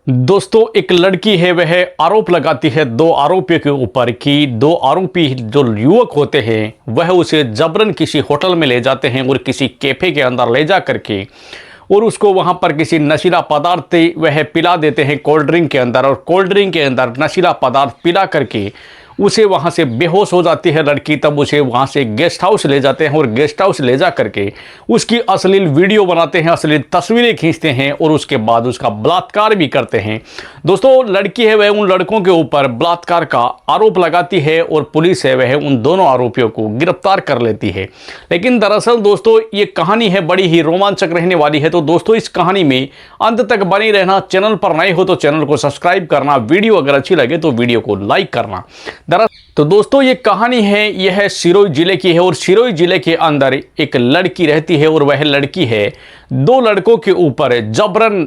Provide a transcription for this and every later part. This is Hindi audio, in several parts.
दोस्तों, एक लड़की है, वह आरोप लगाती है दो आरोपियों के ऊपर कि दो आरोपी जो युवक होते हैं वह उसे जबरन किसी होटल में ले जाते हैं और किसी कैफे के अंदर ले जा करके और उसको वहां पर किसी नशीला पदार्थ वह पिला देते हैं कोल्ड ड्रिंक के अंदर, और कोल्ड ड्रिंक के अंदर नशीला पदार्थ पिला करके उसे वहां से बेहोश हो जाती है लड़की। तब उसे वहां से गेस्ट हाउस ले जाते हैं और गेस्ट हाउस ले जा करके उसकी अश्लील वीडियो बनाते हैं, अश्लील तस्वीरें खींचते हैं और उसके बाद उसका बलात्कार भी करते हैं। दोस्तों, लड़की है वह उन लड़कों के ऊपर बलात्कार का आरोप लगाती है और पुलिस है वह उन दोनों आरोपियों को गिरफ्तार कर लेती है। लेकिन दरअसल दोस्तों, ये कहानी है बड़ी ही रोमांचक रहने वाली है। तो दोस्तों, इस कहानी में अंत तक बने रहना। चैनल पर नए हो तो चैनल को सब्सक्राइब करना, वीडियो अगर अच्छी लगे तो वीडियो को लाइक करना। तो दोस्तों, ये कहानी है यह सिरोही जिले की है और सिरोही जिले के अंदर एक लड़की रहती है और वह लड़की है दो लड़कों के ऊपर जबरन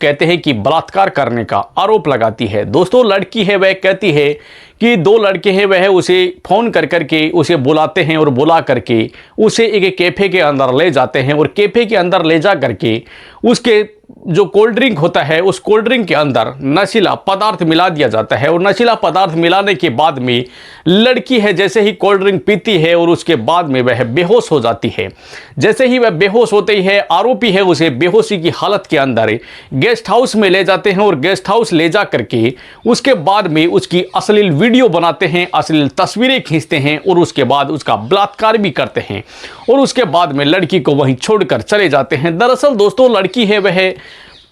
कहते हैं कि बलात्कार करने का आरोप लगाती है। दोस्तों, लड़की है वह कहती है कि दो लड़के हैं वह उसे फ़ोन कर करके उसे बुलाते हैं और बुला करके उसे एक कैफ़े के अंदर ले जाते हैं और कैफ़े के अंदर ले जा करके उसके जो कोल्ड ड्रिंक होता है उस कोल्ड ड्रिंक के अंदर नशीला पदार्थ मिला दिया जाता है और नशीला पदार्थ मिलाने के बाद में लड़की है जैसे ही कोल्ड ड्रिंक पीती है और उसके बाद में वह बेहोश हो जाती है। जैसे ही वह बेहोश होते ही है, आरोपी है उसे बेहोशी की हालत के अंदर गेस्ट हाउस में ले जाते हैं और गेस्ट हाउस ले जा करके उसके बाद में उसकी अश्लील वीडियो बनाते हैं, अश्लील तस्वीरें खींचते हैं और उसके बाद उसका बलात्कार भी करते हैं और उसके बाद में लड़की को वहीं छोड़कर चले जाते हैं। दरअसल दोस्तों, लड़की है वह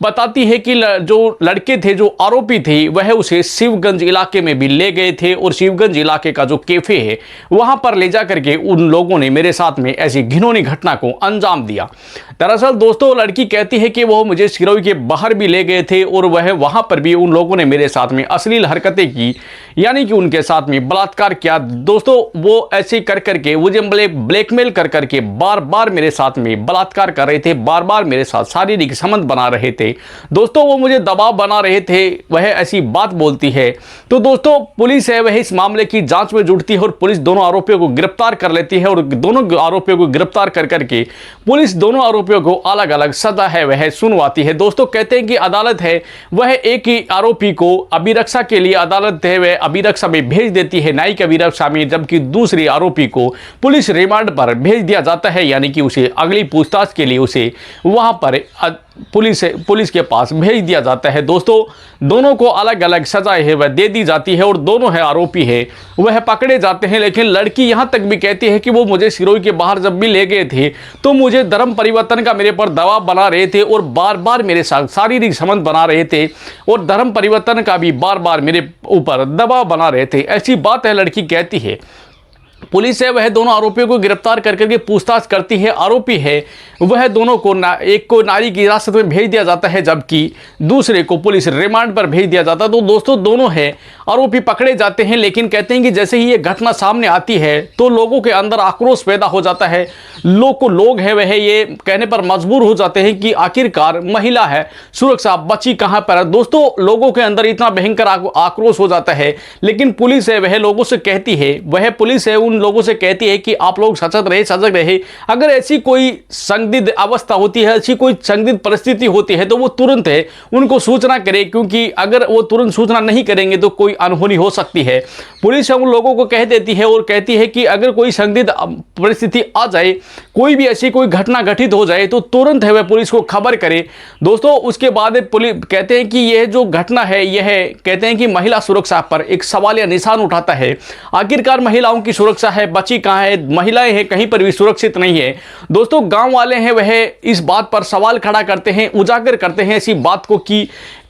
बताती है कि जो लड़के थे, जो आरोपी थे, वह उसे शिवगंज इलाके में भी ले गए थे और शिवगंज इलाके का जो कैफे है वहां पर ले जा करके उन लोगों ने मेरे साथ में ऐसी घिनौनी घटना को अंजाम दिया। दरअसल दोस्तों, लड़की कहती है कि वो मुझे सिरोही के बाहर भी ले गए थे और वह वहां पर भी उन लोगों ने मेरे साथ में अश्लील हरकतें की, यानी कि उनके साथ में बलात्कार किया। दोस्तों, वो ऐसे कर करके मुझे ब्लैकमेल कर करके बार बार मेरे साथ में बलात्कार कर रहे थे, बार बार मेरे साथ शारीरिक संबंध बना रहे थे। दोस्तों, वो मुझे दबाव बना रहे थे, वह ऐसी बात बोलती है। तो दोस्तों, पुलिस है वह इस मामले की जांच में जुटती है और पुलिस दोनों आरोपियों को गिरफ्तार कर लेती है और दोनों आरोपियों को गिरफ्तार कर करके पुलिस दोनों आरोपियों को अलग अलग सजा है वह सुनवाती है। दोस्तों, कहते हैं कि अदालत है वह एक ही आरोपी को अभिरक्षा के लिए अदालत है वह अभिरक्षा में भेज देती है, न्यायिक अभिरक्षा में, जबकि दूसरे आरोपी को पुलिस रिमांड पर भेज दिया जाता है, यानी कि उसे अगली पूछताछ के लिए उसे वहां पर पुलिस के पास भेज दिया जाता है। दोस्तों, दोनों को अलग अलग सजाएं है वह दे दी जाती है और दोनों है आरोपी है वह पकड़े जाते हैं। लेकिन लड़की यहां तक भी कहती है कि वो मुझे सिरोही के बाहर जब भी ले गए थे तो मुझे धर्म परिवर्तन का मेरे पर दबाव बना रहे थे और बार बार मेरे साथ शारीरिक संबंध बना रहे थे और धर्म परिवर्तन का भी बार बार मेरे ऊपर दबाव बना रहे थे, ऐसी बात है लड़की कहती है। पुलिस है वह दोनों आरोपियों को गिरफ्तार कर करके पूछताछ करती है। आरोपी है वह दोनों को एक को नारी की हिरासत में भेज दिया जाता है, जबकि दूसरे को पुलिस रिमांड पर भेज दिया जाता है। तो दोस्तों, दोनों है आरोपी पकड़े जाते हैं। लेकिन कहते हैं कि जैसे ही ये घटना सामने आती है तो लोगों के अंदर आक्रोश पैदा हो जाता है। लोग है वह ये कहने पर मजबूर हो जाते हैं कि आखिरकार महिला है, सुरक्षा बची कहाँ पर है। दोस्तों, लोगों के अंदर इतना भयंकर आक्रोश हो जाता है। लेकिन पुलिस है वह लोगों से कहती है, वह पुलिस है उन लोगों से कहती है कि आप लोग सजग रहे। अगर ऐसी कोई संदिग्ध अवस्था होती है, ऐसी कोई संदिग्ध परिस्थिति होती है तो वो तुरंत है उनको सूचना करे, क्योंकि अगर वो तुरंत सूचना नहीं करेंगे तो कोई अनहोनी हो सकती है। पुलिस उन लोगों को कह देती है और कहती है कि अगर कोई संदिग्ध परिस्थिति आ जाए, कोई भी ऐसी कोई घटना घटित हो जाए तो तुरंत है वह पुलिस को खबर करे। दोस्तों, उसके बाद पुलिस कहते हैं कि यह जो घटना है यह कहते हैं कि महिला सुरक्षा पर एक सवालिया निशान उठाता है। आखिरकार महिलाओं की सुरक्षा है, बची कहाँ है, महिलाएं हैं कहीं पर भी सुरक्षित नहीं है। दोस्तों, गांव वाले हैं वह इस बात पर सवाल खड़ा करते हैं, उजागर करते हैं इसी बात को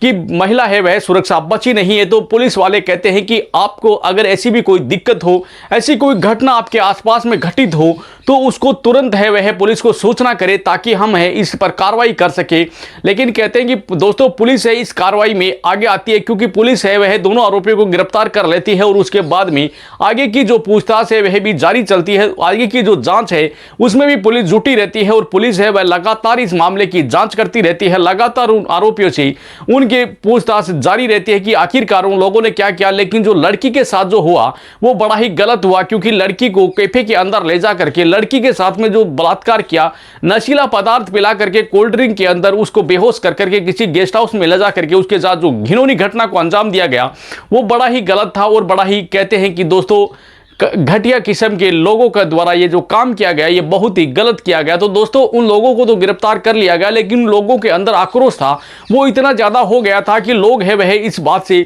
कि महिला है वह सुरक्षा बची नहीं है। तो पुलिस वाले कहते हैं कि आपको अगर ऐसी भी कोई दिक्कत हो, ऐसी कोई घटना आपके आसपास में घटित हो तो उसको तुरंत है वह पुलिस को सूचना करे ताकि हम है इस पर कार्रवाई कर सके। लेकिन कहते हैं कि दोस्तों, पुलिस है इस कार्रवाई में आगे आती है, क्योंकि पुलिस है वह दोनों आरोपियों को गिरफ्तार कर लेती है और उसके बाद में आगे की जो पूछताछ है है वह भी जारी चलती है। आगे की जो जांच है उसमें भी पुलिस जुटी रहती है और पुलिस है वह लगातार इस मामले की जांच करती रहती है। लगातार उन आरोपियों से उनके पूछताछ जारी रहती है कि आखिरकार उन लोगों ने क्या किया। लेकिन जो लड़की के साथ जो हुआ वो बड़ा ही गलत हुआ, क्योंकि लड़की को कैफे के अंदर ले जा करके लड़की के साथ में जो बलात्कार किया, नशीला पदार्थ पिला करके कोल्ड ड्रिंक के अंदर उसको बेहोश कर करके किसी गेस्ट हाउस में ले जा करके उसके साथ जो घिनौनी घटना को अंजाम दिया गया वो बड़ा ही गलत था। और बड़ा ही कहते हैं कि दोस्तों घटिया किस्म के लोगों के द्वारा ये जो काम किया गया ये बहुत ही गलत किया गया। तो दोस्तों उन लोगों को तो गिरफ्तार कर लिया गया, लेकिन लोगों के अंदर आक्रोश था वो इतना ज़्यादा हो गया था कि लोग है वह इस बात से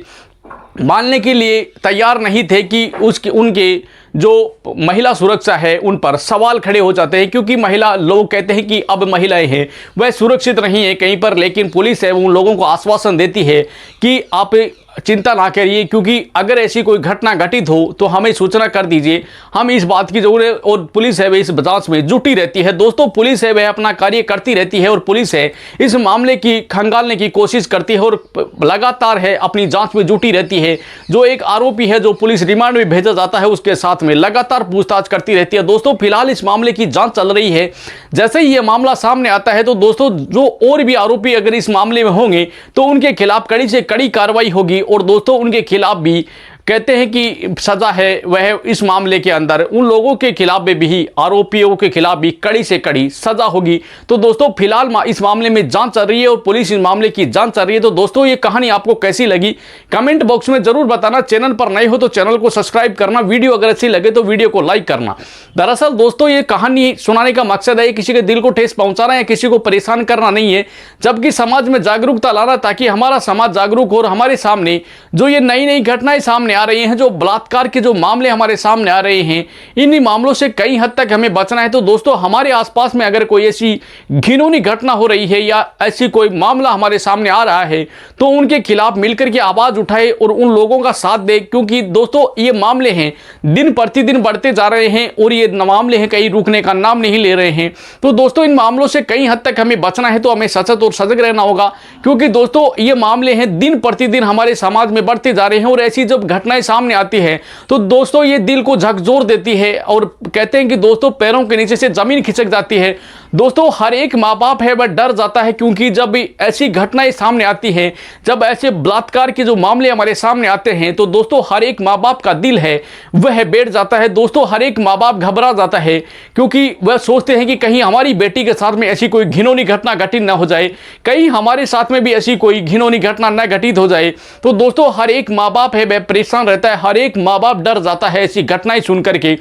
मानने के लिए तैयार नहीं थे कि उनके जो महिला सुरक्षा है उन पर सवाल खड़े हो जाते हैं, क्योंकि महिला लोग कहते हैं कि अब महिलाएं हैं वह सुरक्षित नहीं है कहीं पर। लेकिन पुलिस है उन लोगों को आश्वासन देती है कि आप चिंता ना करिए, क्योंकि अगर ऐसी कोई घटना घटित हो तो हमें सूचना कर दीजिए, हम इस बात की जरूरत। और पुलिस है वह इस जांच में जुटी रहती है। दोस्तों पुलिस है वह अपना कार्य करती रहती है और पुलिस है इस मामले की खंगालने की कोशिश करती है और लगातार है अपनी जांच में जुटी रहती है। जो एक आरोपी है जो पुलिस रिमांड में भेजा जाता है उसके साथ में लगातार पूछताछ करती रहती है। दोस्तों फिलहाल इस मामले की जांच चल रही है। जैसे ही यह मामला सामने आता है तो दोस्तों जो और भी आरोपी अगर इस मामले में होंगे तो उनके खिलाफ कड़ी से कड़ी कार्रवाई होगी। और दोस्तों उनके खिलाफ भी कहते हैं कि सजा है वह इस मामले के अंदर उन लोगों के खिलाफ भी आरोपियों के खिलाफ भी कड़ी से कड़ी सजा होगी। तो दोस्तों फिलहाल इस मामले में जांच चल रही है और पुलिस इस मामले की जांच चल रही है। तो दोस्तों ये कहानी आपको कैसी लगी कमेंट बॉक्स में जरूर बताना। चैनल पर नए हो तो चैनल को सब्सक्राइब करना, वीडियो अगर अच्छी लगे तो वीडियो को लाइक करना। दरअसल दोस्तों ये कहानी सुनाने का मकसद है किसी के दिल को ठेस पहुंचाना है, किसी को परेशान करना नहीं है, जबकि समाज में जागरूकता लाना, ताकि हमारा समाज जागरूक हो और हमारे सामने जो ये नई नई घटनाएं सामने आ रही हैं, जो बलात्कार के जो मामले हमारे सामने आ रहे हैं, इन मामलों से कई हद तक हमें बचना है। तो दोस्तों हमारे आसपास में अगर कोई ऐसी घिनौनी घटना हो रही है या ऐसी कोई मामला हमारे सामने आ रहा है तो उनके खिलाफ मिलकर के आवाज उठाए और उन लोगों का साथ दे, क्योंकि दोस्तों ये मामले हैं दिन प्रतिदिन बढ़ते जा रहे हैं और ये मामले हैं कहीं रुकने का नाम नहीं ले रहे हैं। तो दोस्तों इन मामलों से कई हद तक हमें बचना है, तो हमें सचेत और सजग रहना होगा, क्योंकि दोस्तों ये मामले हैं दिन प्रतिदिन हमारे समाज में बढ़ते जा रहे हैं। और ऐसी जब घटनाएं सामने आती है तो दोस्तों ये दिल को झकझोर देती है और कहते हैं कि दोस्तों पैरों के नीचे से जमीन खिसक जाती है। दोस्तों हर एक माँ बाप है वह डर जाता है, क्योंकि जब ऐसी घटनाएं सामने आती हैं, जब ऐसे बलात्कार के जो मामले हमारे सामने आते हैं तो दोस्तों हर एक माँ बाप का दिल है वह बैठ जाता है। दोस्तों हर एक माँ बाप घबरा जाता है, क्योंकि वह सोचते हैं कि कहीं हमारी बेटी के साथ में ऐसी कोई घिनौनी घटना घटित न हो जाए, कहीं हमारे साथ में भी ऐसी कोई घिनौनी घटना न घटित हो जाए। तो दोस्तों हर एक माँ बाप है वह परेशान रहता है, हर एक माँ बाप डर जाता है ऐसी घटनाएं सुन करके।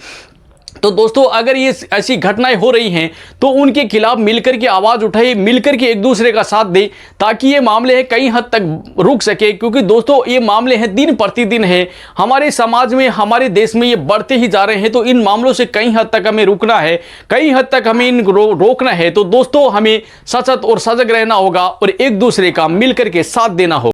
तो दोस्तों अगर ये ऐसी घटनाएं हो रही हैं तो उनके खिलाफ मिलकर के आवाज़ उठाए, मिलकर के एक दूसरे का साथ दे, ताकि ये मामले हैं कई हद तक रुक सके। क्योंकि दोस्तों ये मामले हैं दिन प्रतिदिन है हमारे समाज में, हमारे देश में ये बढ़ते ही जा रहे हैं। तो इन मामलों से कई हद तक हमें रुकना है, कई हद तक हमें इन रोकना है। तो दोस्तों हमें सचेत और सजग रहना होगा और एक दूसरे का मिलकर के साथ देना होगा।